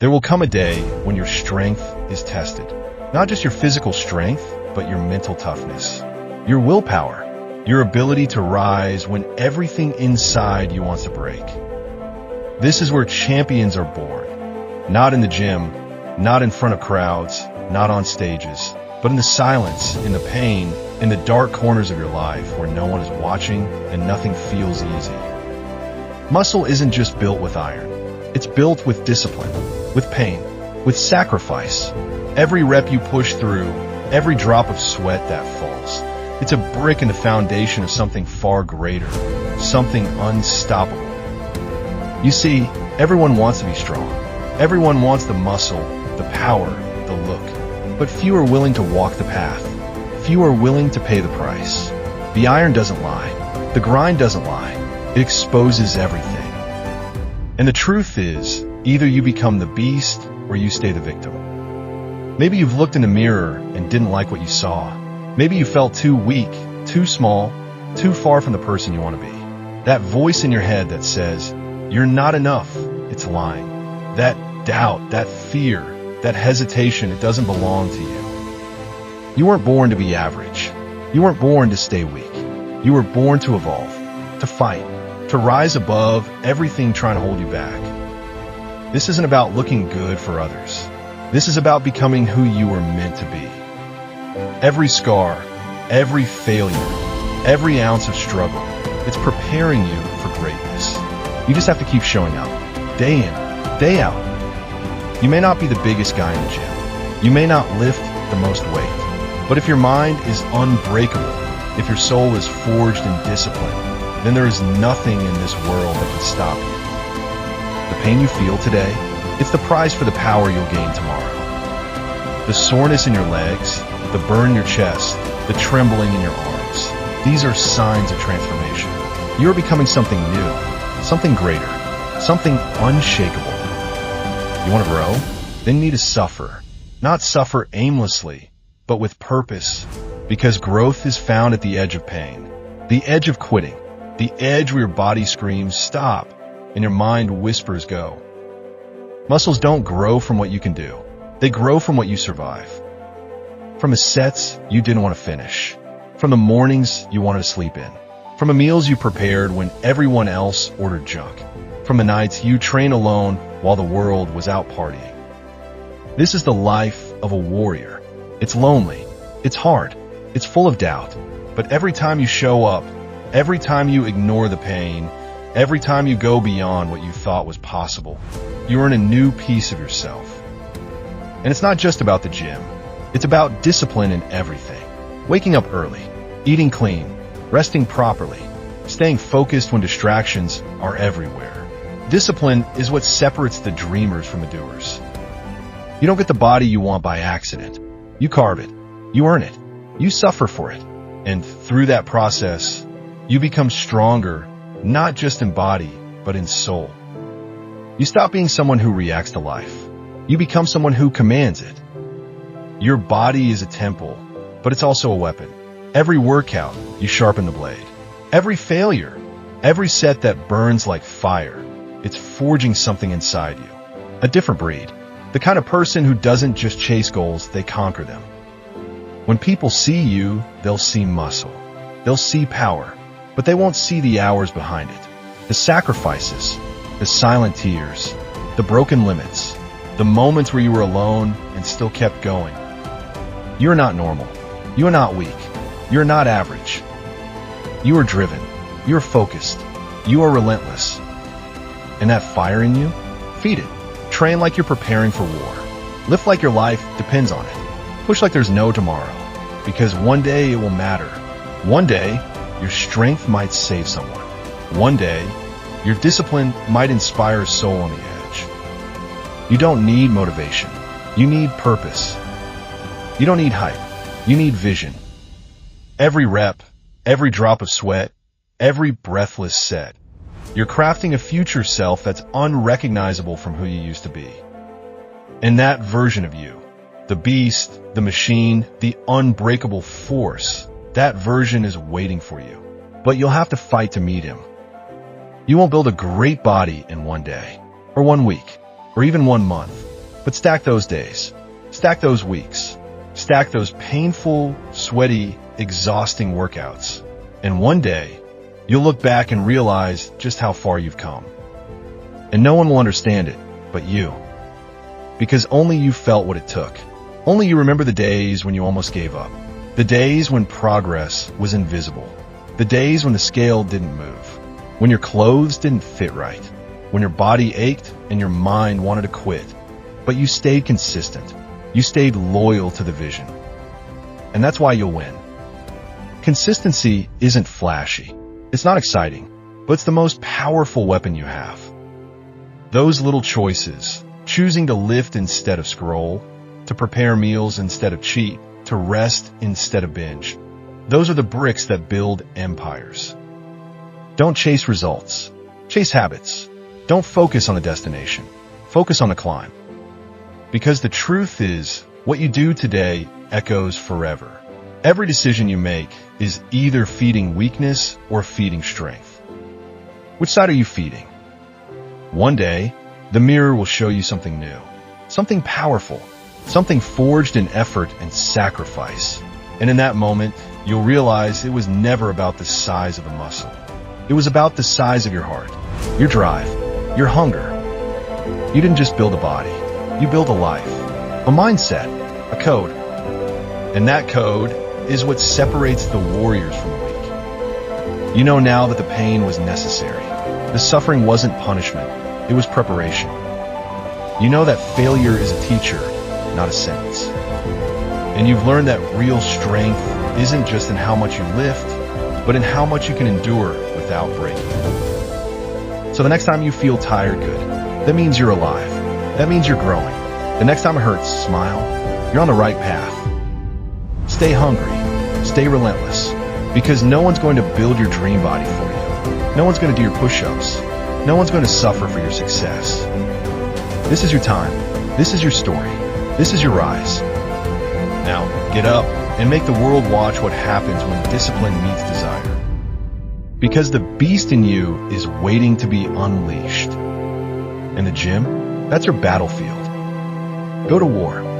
There will come a day when your strength is tested. Not just your physical strength, but your mental toughness, your willpower, your ability to rise when everything inside you wants to break. This is where champions are born. Not in the gym, not in front of crowds, not on stages, but in the silence, in the pain, in the dark corners of your life where no one is watching and nothing feels easy. Muscle isn't just built with iron. It's built with discipline, with pain, with sacrifice. Every rep you push through, every drop of sweat that falls, it's a brick in the foundation of something far greater, something unstoppable. You see, everyone wants to be strong. Everyone wants the muscle, the power, the look. But few are willing to walk the path. Few are willing to pay the price. The iron doesn't lie. The grind doesn't lie. It exposes everything. And the truth is, either you become the beast or you stay the victim. Maybe you've looked in the mirror and didn't like what you saw. Maybe you felt too weak, too small, too far from the person you want to be. That voice in your head that says, "You're not enough," it's lying. That doubt, that fear, that hesitation, it doesn't belong to you. You weren't born to be average. You weren't born to stay weak. You were born to evolve, to fight, to rise above everything trying to hold you back. This isn't about looking good for others. This is about becoming who you were meant to be. Every scar, every failure, every ounce of struggle, it's preparing you for greatness. You just have to keep showing up, day in, day out. You may not be the biggest guy in the gym. You may not lift the most weight. But if your mind is unbreakable, if your soul is forged in discipline, then there is nothing in this world that can stop you. The pain you feel today, it's the price for the power you'll gain tomorrow. The soreness in your legs, the burn in your chest, the trembling in your arms, these are signs of transformation. You're becoming something new, something greater, something unshakable. You want to grow? Then you need to suffer. Not suffer aimlessly, but with purpose. Because growth is found at the edge of pain. The edge of quitting. The edge where your body screams, "Stop," and your mind whispers, "Go." Muscles don't grow from what you can do. They grow from what you survive. From the sets you didn't want to finish. From the mornings you wanted to sleep in. From the meals you prepared when everyone else ordered junk. From the nights you trained alone while the world was out partying. This is the life of a warrior. It's lonely. It's hard. It's full of doubt. But every time you show up, every time you ignore the pain, every time you go beyond what you thought was possible, you earn a new piece of yourself. And it's not just about the gym. It's about discipline in everything. Waking up early, eating clean, resting properly, staying focused when distractions are everywhere. Discipline is what separates the dreamers from the doers. You don't get the body you want by accident. You carve it. You earn it. You suffer for it. And through that process, you become stronger, not just in body, but in soul. You stop being someone who reacts to life. You become someone who commands it. Your body is a temple, but it's also a weapon. Every workout, you sharpen the blade. Every failure, every set that burns like fire, it's forging something inside you. A different breed. The kind of person who doesn't just chase goals, they conquer them. When people see you, they'll see muscle. They'll see power, but they won't see the hours behind it. The sacrifices, the silent tears, the broken limits, the moments where you were alone and still kept going. You're not normal. You are not weak. You're not average. You are driven. You are focused. You are relentless. And that fire in you? Feed it. Train like you're preparing for war. Lift like your life depends on it. Push like there's no tomorrow. Because one day it will matter. One day, your strength might save someone. One day, your discipline might inspire a soul on the edge. You don't need motivation. You need purpose. You don't need hype. You need vision. Every rep, every drop of sweat, every breathless set, you're crafting a future self that's unrecognizable from who you used to be. And that version of you, the beast, the machine, the unbreakable force, that version is waiting for you. But you'll have to fight to meet him. You won't build a great body in one day, or 1 week, or even 1 month. But stack those days, stack those weeks, stack those painful, sweaty, exhausting workouts. And one day, you'll look back and realize just how far you've come. And no one will understand it but you. Because only you felt what it took. Only you remember the days when you almost gave up. The days when progress was invisible. The days when the scale didn't move. When your clothes didn't fit right. When your body ached and your mind wanted to quit. But you stayed consistent. You stayed loyal to the vision. And that's why you'll win. Consistency isn't flashy. It's not exciting, but it's the most powerful weapon you have. Those little choices, choosing to lift instead of scroll, to prepare meals instead of cheat, to rest instead of binge, those are the bricks that build empires. Don't chase results. Chase habits. Don't focus on the destination. Focus on the climb. Because the truth is, what you do today echoes forever. Every decision you make is either feeding weakness or feeding strength. Which side are you feeding? One day, the mirror will show you something new, something powerful, something forged in effort and sacrifice. And in that moment, you'll realize it was never about the size of the muscle. It was about the size of your heart, your drive, your hunger. You didn't just build a body, you built a life, a mindset, a code. And that code is what separates the warriors from the weak. You know now that the pain was necessary. The suffering wasn't punishment, it was preparation. You know that failure is a teacher, not a sentence. And you've learned that real strength isn't just in how much you lift, but in how much you can endure without breaking. So the next time you feel tired, good. That means you're alive. That means you're growing. The next time it hurts, smile. You're on the right path. Stay hungry. Stay relentless. Because no one's going to build your dream body for you. No one's going to do your push-ups. No one's going to suffer for your success. This is your time. This is your story. This is your rise. Now, get up and make the world watch what happens when discipline meets desire. Because the beast in you is waiting to be unleashed. And the gym, that's your battlefield. Go to war.